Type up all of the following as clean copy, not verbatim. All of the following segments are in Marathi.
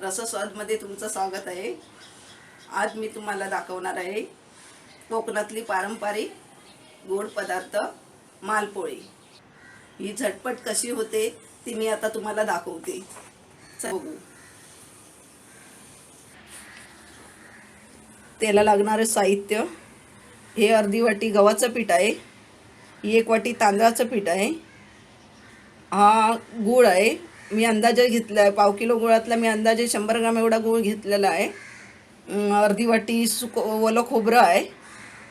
रसस्वादमध्ये तुमचं स्वागत आहे। आज मी तुम्हाला दाखवणार आहे कोकणातली पारंपरिक गोड पदार्थ मालपोळी। ही झटपट कशी होते ती मी आता तुम्हाला दाखवते। बघू। त्याला लागणारे साहित्य हे अर्धी वाटी गव्हाचं पीठ आहे, ही 1 वाटी तांदळाचं पीठ आहे, हा गूळ आहे, मी अंदाजे घेतला आहे, पाव किलो गुळातला मी अंदाजे 100 ग्राम एवढा गूळ घेतलेला आहे, अर्धी वाटी ओलं खोबरं आहे,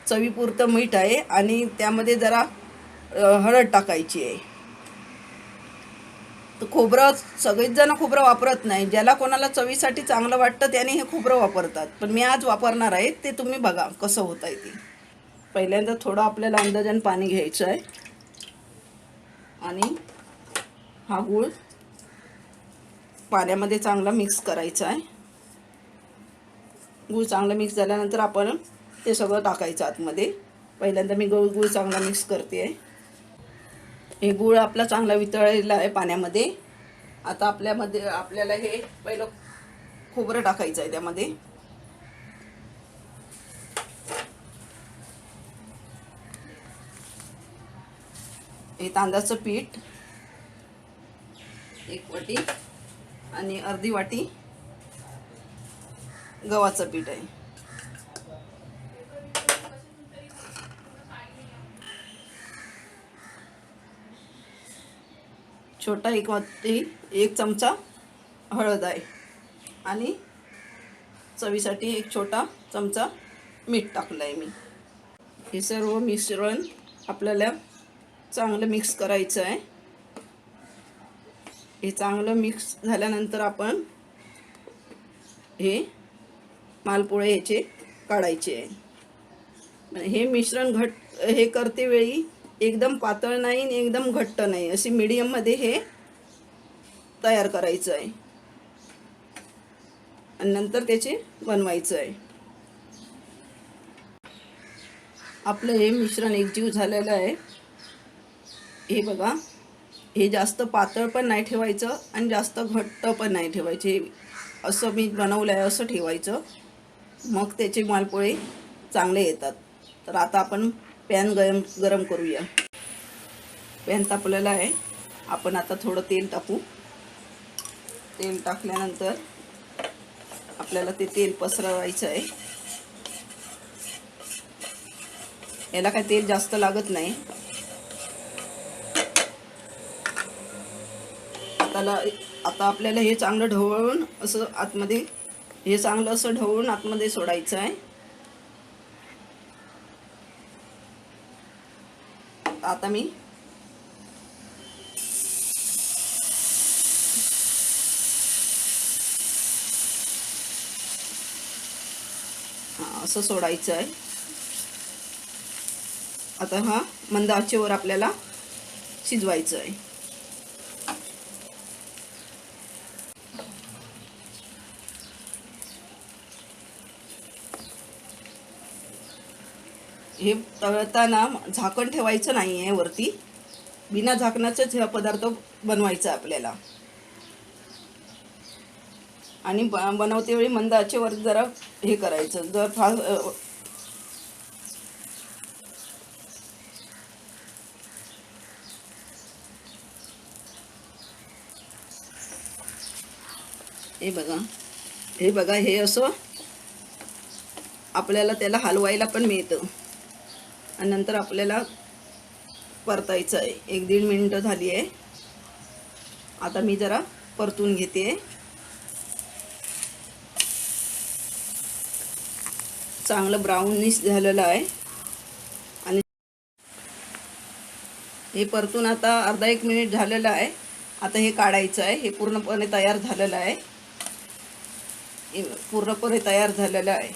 चवीपुरतं मीठ आहे आणि त्यामध्ये जरा हळद टाकायची आहे। तर खोबरं सगळेच जण खोबरं वापरत नाही, ज्याला कोणाला चवीसाठी चांगलं वाटतं त्याने हे खोबरं वापरतात, पण मी आज वापरणार आहे, ते तुम्ही बघा कसं होतं आहे ते। पहिल्यांदा थोडं आपल्याला अंदाजाने पाणी घ्यायचं आहे आणि हा गूळ पाण्यामध्ये चांगला मिक्स करायचा आहे। गूळ चांगला मिक्स झाल्यानंतर आपण ते सगळं टाकायचं आतमध्ये। पहिल्यांदा मी गूळ चांगला मिक्स करते आहे। हे गूळ आपला चांगला वितळलेला आहे पाण्यामध्ये। आता आपल्याला हे पहिलं खोबरं टाकायचं आहे त्यामध्ये। हे तांदळाचं पीठ 1 वाटी आणि अर्धी वाटी गव्हाचं पीठ आहे। छोटा 1 वाटी 1 चमचा हळद आहे आणि चवीसाठी 1 छोटा चमचा मीठ टाकलं आहे मी। हे सर्व मिश्रण आपल्याला चांगलं मिक्स करायचं आहे। हे चांगलं मिक्स झाल्यानंतर आपण हे मालपोळे याचे काढायचे आहे। हे मिश्रण हे करते वेळी एकदम पातळ नाही आणि एकदम घट्ट नाही, अशी मीडियम मध्ये हे तयार करायचं आहे आणि नंतर त्याचे बनवायचं आहे। आपलं हे मिश्रण एकजीव झालेलं आहे। हे बघा, हे जास्त पातळ पण नाही ठेवायचं आणि जास्त घट्ट पण नाही ठेवायचे, असं मी बनवलं आहे असं ठेवायचं, मग त्याचे मालपोळे चांगले येतात। तर आता आपण पॅन गरम करूया। पॅन तापलेला आहे, आपण आता थोडं तेल टाकू। तेल टाकल्यानंतर आपल्याला ते तेल पसरवायचं आहे। याला काय तेल जास्त लागत नाही। आता आपल्याला हे चांगलं ढवळून असं आतमध्ये, हे चांगलं असं ढवळून आतमध्ये सोडायचं आहे। आता मी असं सोडायचं आहे। आता हा मंद आचेवर आपल्याला शिजवायचं आहे। हे तळताना झाकण ठेवायचं नाही आहे वरती, बिना झाकणाचंच हा पदार्थ बनवायचा आपल्याला। आणि बनवते वेळी मंद आचेवर जरा हे करायचं, जर हे बघा हे असं आपल्याला त्याला हलवायला पण मिळतं आणि नंतर आपल्याला परतायचं आहे। 1-1.5 मिनिटं झाली आहे, आता मी जरा परतून घेते। चांगलं ब्राउनिश झालेलं आहे आणि हे परतून आता अर्धा 1 मिनिट झालेलं आहे। आता हे काढायचं आहे। हे पूर्णपणे तयार झालेलं आहे, पूर्णपणे तयार झालेलं आहे।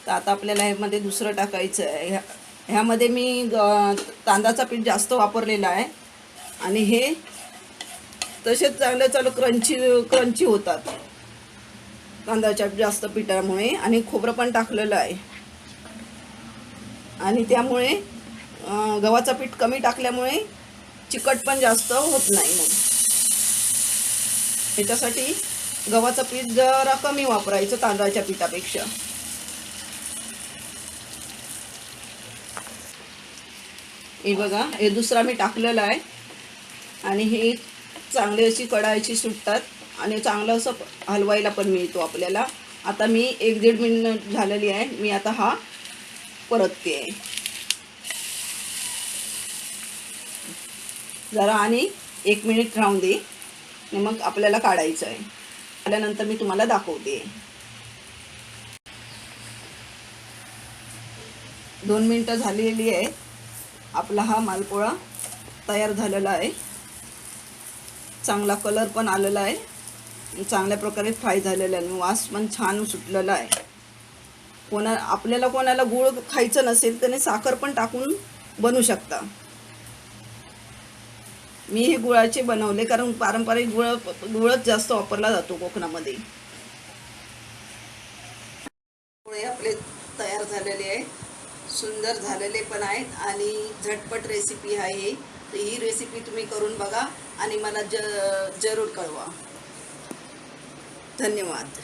तर आता आपल्याला ह्यामध्ये दुसरं टाकायचं आहे। ह्यामध्ये मी तांदळाचं पीठ जास्त वापरलेलं आहे आणि हे तसेच चांगलं क्रंची होतात तांदळाच्या जास्त पिठामुळे, आणि खोबरं पण टाकलेलं आहे आणि त्यामुळे गव्हाचं पीठ कमी टाकल्यामुळे चिकट पण जास्त होत नाही। मग त्याच्यासाठी गव्हाचं पीठ जरा कमी वापरायचं तांदळाच्या पिठापेक्षा. हे बघा, हे दुसरा मी टाकलेला आहे आणि हे चांगले अशी कढायची सुटतात आणि चांगलं असं हलवायला पण मिळतो आपल्याला. आता मी 1-1.5 मिनिट झालेली आहे. मी आता हा परतते आहे जरा आणि 1 मिनिट राहून दे आणि मग आपल्याला काढायचं आहे. आल्यानंतर मी तुम्हाला दाखवते. 2 मिनिटं झालेली आहे. आपला हा मालपोळा तयार झालेला आहे. चांगला कलर पण आलेला आहे, चांगल्या प्रकारे फ्राय झालेला आहे, वास पण छान सुटलेला आहे. कोणाला गूळ खायचं नसेल त्याने साखर पण टाकून बनवू शकता. मी हे गुळाचे बनवले कारण पारंपरिक गुळच जास्त वापरला जातो कोकणामध्ये. पोळे आपले तयार झालेले आहे, सुंदर झालेले पण आहेत आणि झटपट रेसिपी आहे. तर ही रेसिपी तुम्ही करून बघा आणि मला जरूर कळवा. धन्यवाद.